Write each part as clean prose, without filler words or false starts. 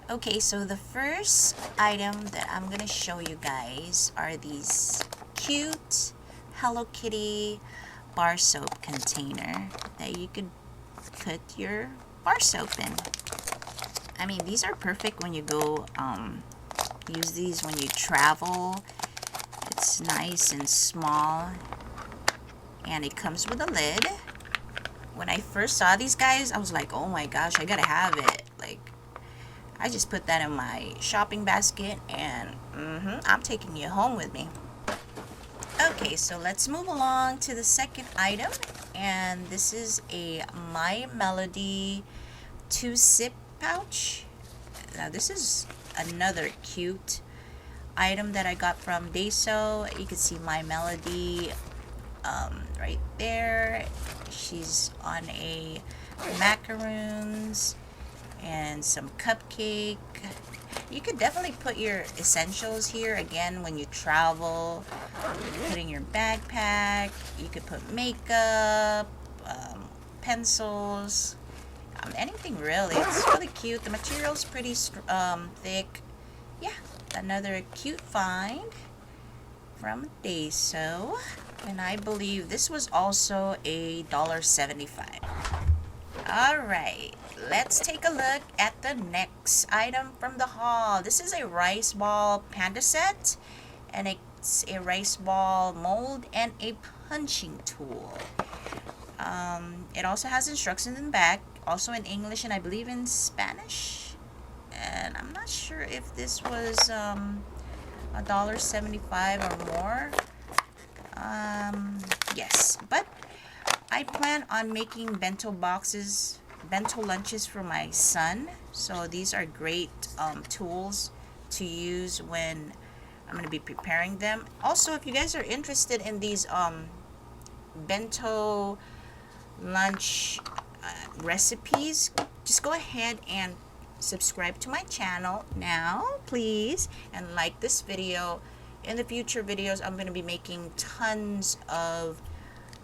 Okay, so the first item that I'm gonna show you guys are these cute Hello Kitty bar soap container that you could put your bar soap in. I mean, these are perfect when you go use these when you travel. It's nice and small, and it comes with a lid. When I first saw these guys, I was like, oh my gosh, I gotta have it. Like, I just put that in my shopping basket, and I'm taking you home with me. Okay, so let's move along to the second item, and this is a My Melody 2-sip pouch. Now this is another cute item that I got from Daiso. You can see My Melody right there. She's on a macaroons and some cupcake. You could definitely put your essentials here again when you travel. Put in your backpack. You could put makeup, pencils, anything really. It's really cute. The material's pretty thick. Yeah, another cute find from Daiso. And I believe this was also $1.75. Alright, let's take a look at the next item from the haul. This is a rice ball panda set, and it's a rice ball mold and a punching tool. It also has instructions in the back, also in English and I believe in Spanish. And I'm not sure if this was $1.75 or more. Yes, but I plan on making bento boxes, bento lunches for my son. So these are great tools to use when I'm going to be preparing them. Also, if you guys are interested in these bento lunch recipes, just go ahead and subscribe to my channel now, please, and like this video. In the future videos, I'm going to be making tons of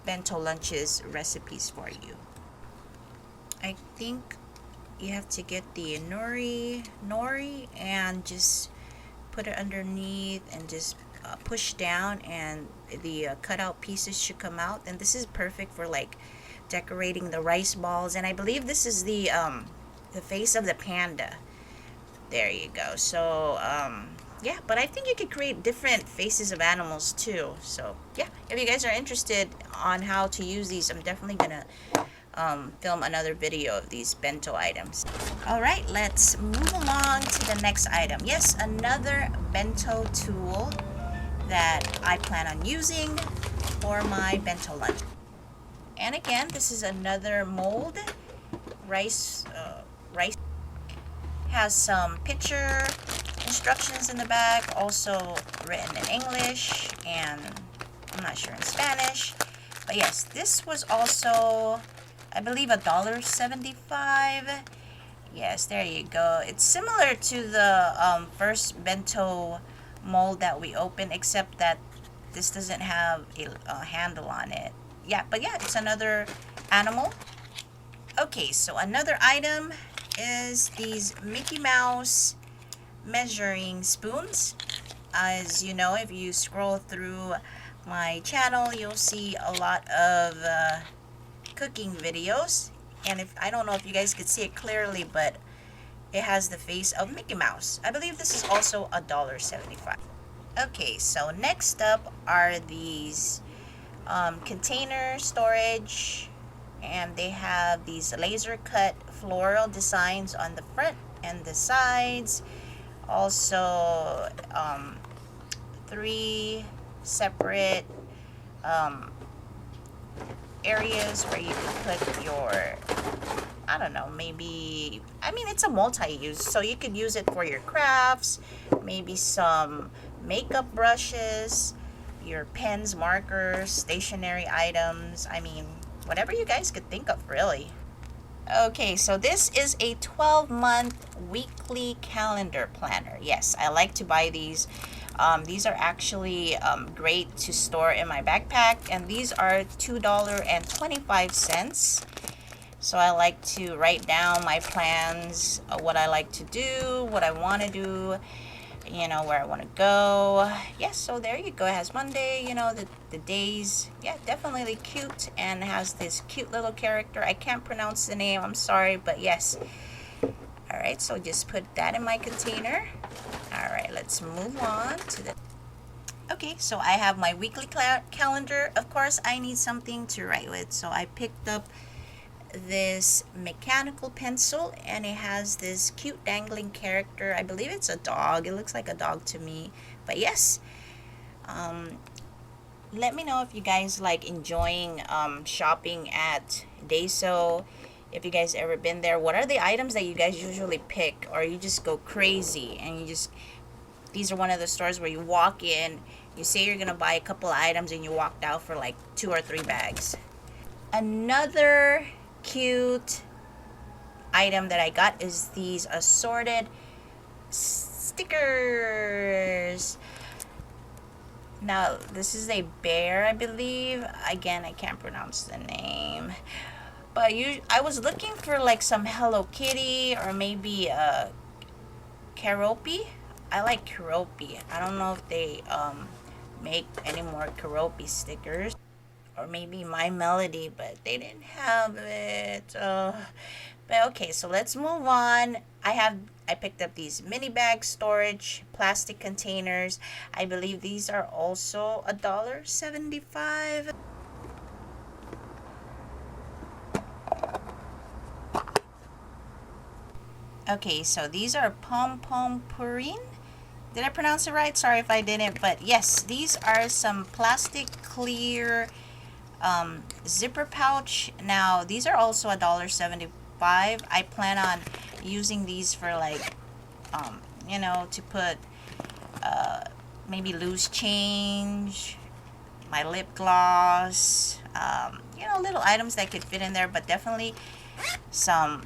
bento lunches recipes for you. I think you have to get the nori and just put it underneath and just push down, and the cutout pieces should come out. And this is perfect for like decorating the rice balls. And I believe this is the face of the panda. There you go. So yeah, but I think you could create different faces of animals too. So yeah, if you guys are interested on how to use these, I'm definitely gonna film another video of these bento items. Alright, let's move along to the next item. Yes, another bento tool that I plan on using for my bento lunch. And again, this is another mold. Rice has some picture instructions in the back, also written in English and I'm not sure in Spanish. But yes, this was also, I believe, $1.75. Yes, there you go. It's similar to the first bento mold that we opened, except that this doesn't have a handle on it. Yeah, but yeah, it's another animal. Okay, so another item is these Mickey Mouse measuring spoons. As you know, if you scroll through my channel, you'll see a lot of cooking videos, and I don't know if you guys could see it clearly, but it has the face of Mickey Mouse. I believe this is also $1.75. Okay, so next up are these container storage, and they have these laser cut floral designs on the front and the sides. Also 3 separate areas where you can put your, I don't know, maybe, I mean, it's a multi-use, so you could use it for your crafts, maybe some makeup brushes, your pens, markers, stationery items. I mean, whatever you guys could think of, really. Okay, so this is a 12-month weekly calendar planner. Yes, I like to buy these. These are actually great to store in my backpack, and these are $2.25. So I like to write down my plans, what I like to do, what I want to do, you know, where I want to go. Yes, so there you go. It has Monday, you know, the days. Yeah, definitely cute, and has this cute little character. I can't pronounce the name, I'm sorry, but yes. All right, so just put that in my container. All right, let's move on to the... Okay, so I have my weekly calendar. Of course, I need something to write with, so I picked up this mechanical pencil, and it has this cute dangling character. I believe it's a dog. It looks like a dog to me, but yes. Let me know if you guys like enjoying shopping at Daiso. If you guys ever been there, what are the items that you guys usually pick, or you just go crazy and you just... These are one of the stores where you walk in, you say you're gonna buy a couple of items, and you walked out for like 2 or 3 bags. Another cute item that I got is these assorted stickers. Now, this is a bear, I believe. Again, I can't pronounce the name. But I was looking for like some Hello Kitty, or maybe a Keroppi. I like Keroppi. I don't know if they make any more Keroppi stickers. Or maybe My Melody, but they didn't have it. But okay, so let's move on. I picked up these mini bag storage plastic containers. I believe these are also $1.75. Okay, so these are Pom Pom Purin. Did I pronounce it right? Sorry if I didn't, but yes, these are some plastic clear zipper pouch. Now these are also $1.75. I plan on using these for like you know, to put maybe loose change, my lip gloss, you know, little items that could fit in there. But definitely some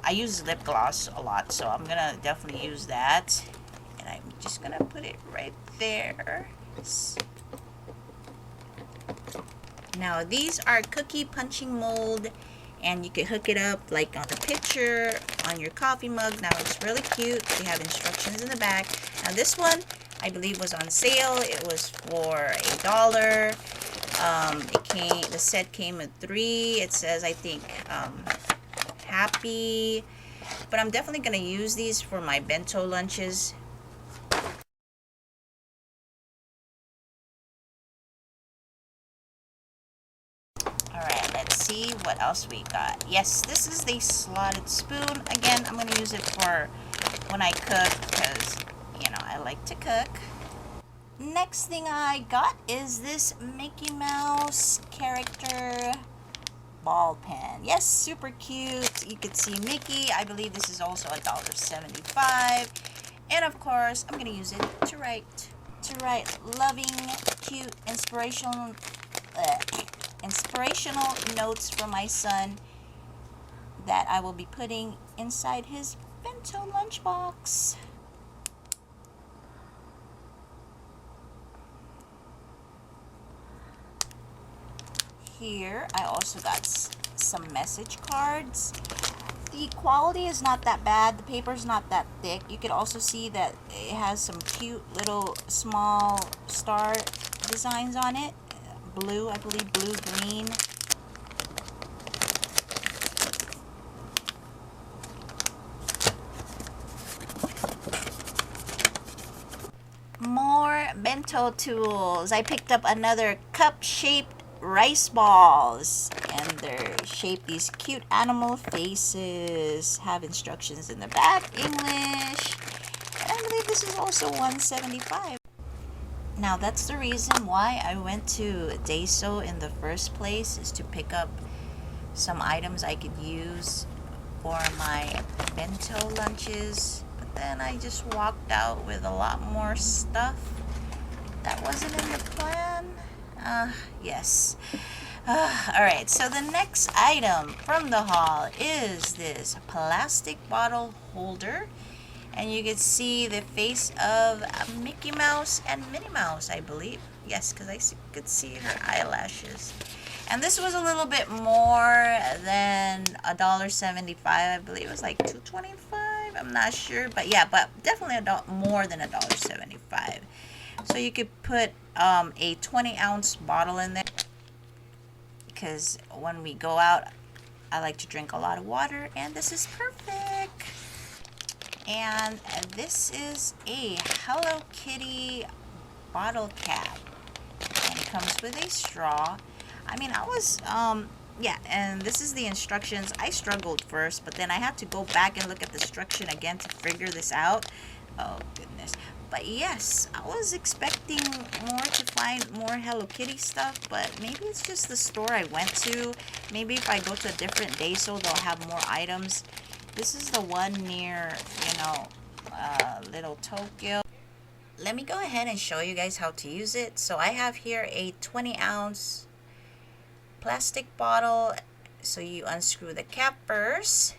I use lip gloss a lot, so I'm gonna definitely use that, and I'm just gonna put it right there. Now these are cookie punching mold, and you can hook it up like on the picture, on your coffee mug. Now it's really cute. They have instructions in the back. Now this one, I believe, was on sale. It was for $1. The set came with 3. It says, I think, happy. But I'm definitely gonna use these for my bento lunches. Alright, let's see what else we got. Yes, this is the slotted spoon. Again, I'm going to use it for when I cook, because, you know, I like to cook. Next thing I got is this Mickey Mouse character ball pen. Yes, super cute. You can see Mickey. I believe this is also $1.75. And of course, I'm going to use it to write loving, cute, inspirational notes for my son that I will be putting inside his bento lunchbox. Here I also got some message cards. The quality is not that bad. The paper is not that thick. You could also see that it has some cute little small star designs on it. Blue, I believe, blue, green. More bento tools. I picked up another cup-shaped rice balls, and they're shaped these cute animal faces. Have instructions in the back, English. And I believe this is also $1.75. Now that's the reason why I went to Daiso in the first place, is to pick up some items I could use for my bento lunches. But then I just walked out with a lot more stuff that wasn't in the plan. Yes. Alright, so the next item from the haul is this plastic bottle holder. And you can see the face of Mickey Mouse and Minnie Mouse, I believe. Yes, because could see her eyelashes. And this was a little bit more than than $1.75. I believe it was like $2.25. I'm not sure, but yeah, but definitely more than $1.75. So you could put a 20-ounce bottle in there, because when we go out, I like to drink a lot of water, and this is perfect. And this is a Hello Kitty bottle cap, and it comes with a straw. I mean, I was yeah, and this is the instructions. I struggled first, but then I had to go back and look at the instruction again to figure this out. Oh goodness. But yes, I was expecting to find more Hello Kitty stuff, but maybe it's just the store I went to. Maybe if I go to a different Daiso, they'll have more items. This is the one near, you know, Little Tokyo. Let me go ahead and show you guys how to use it. So I have here a 20-ounce plastic bottle. So you unscrew the cap first.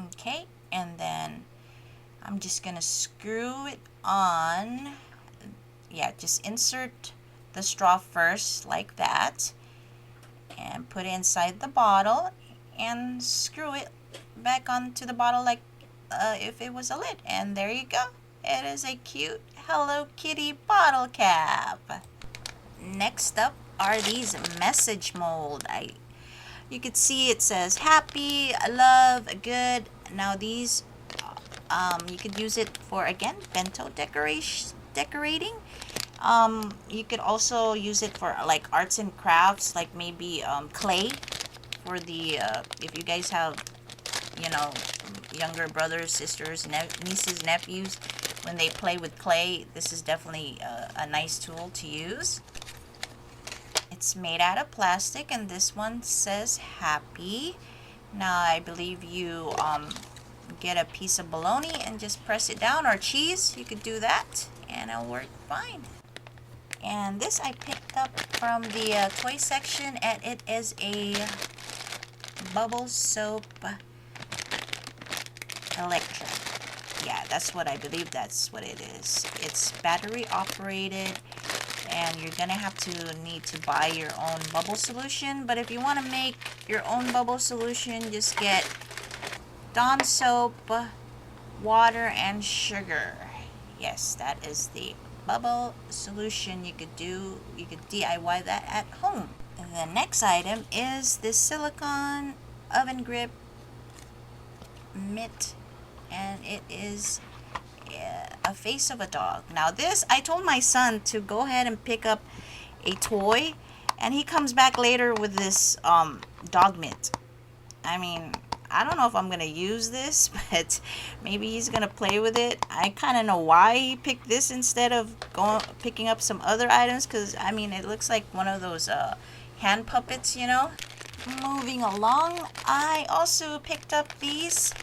Okay, and then I'm just gonna screw it on. Yeah, just insert the straw first like that, and put it inside the bottle, and screw it back onto the bottle like if it was a lid, and there you go. It is a cute Hello Kitty bottle cap. Next up are these message mold. You could see it says happy, love, good. Now these you could use it for, again, bento decorating. You could also use it for like arts and crafts, like maybe clay for the if you guys have, you know, younger brothers, sisters, nieces, nephews, when they play with clay, this is definitely a nice tool to use. It's made out of plastic, and this one says happy. Now I believe you get a piece of bologna and just press it down, or cheese, you could do that, and it'll work fine. And this I picked up from the toy section, and it is a bubble soap electric. Yeah, that's what I believe, that's what it is. It's battery operated, and you're gonna need to buy your own bubble solution. But if you want to make your own bubble solution, just get Dawn soap, water, and sugar. Yes, that is the bubble solution you could do. You could DIY that at home. The next item is this silicone oven grip mitt, and it is a face of a dog. Now this, I told my son to go ahead and pick up a toy, and he comes back later with this dog mitt. I mean, I don't know if I'm gonna use this, but maybe he's gonna play with it. I kind of know why he picked this instead of picking up some other items, because I mean, it looks like one of those hand puppets, you know. Moving along, I also picked up these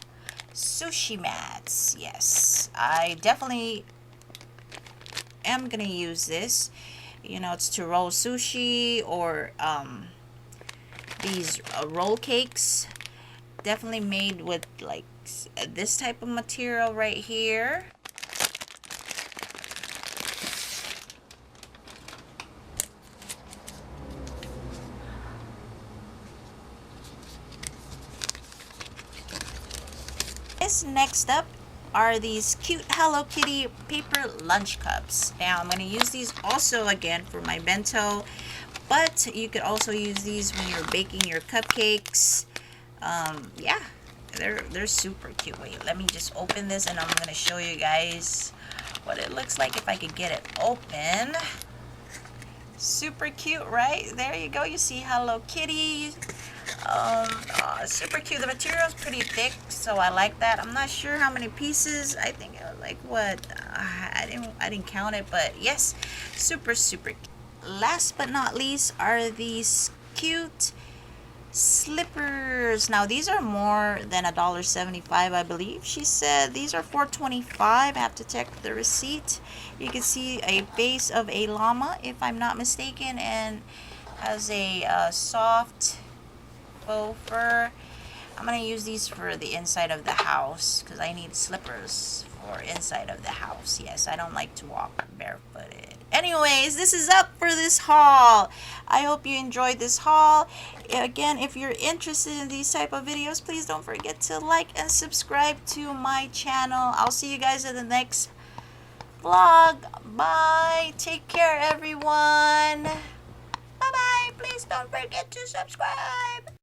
sushi mats. Yes, I definitely am gonna use this. You know, it's to roll sushi, or these roll cakes. Definitely made with like this type of material right here. This next up are these cute Hello Kitty paper lunch cups. Now I'm going to use these also again for my bento, but you could also use these when you're baking your cupcakes. Yeah, they're super cute. Wait, let me just open this, and I'm going to show you guys what it looks like if I could get it open. Super cute, right? There you go. You see Hello Kitty. Super cute. The material is pretty thick, so I like that. I'm not sure how many pieces. I think it was like what, I didn't count it, but yes, super cute. Last but not least are these cute slippers. Now these are more than $1.75, I believe she said. These are $4.25. I have to check the receipt. You can see a face of a llama, if I'm not mistaken, and has a soft faux fur. I'm gonna use these for the inside of the house, because I need slippers for inside of the house. Yes, I don't like to walk barefooted. anyways, this is up for this haul. I hope you enjoyed this haul. Again, if you're interested in these type of videos, please don't forget to like and subscribe to my channel. I'll see you guys in the next vlog. Bye. Take care, everyone. Bye bye. Please don't forget to subscribe.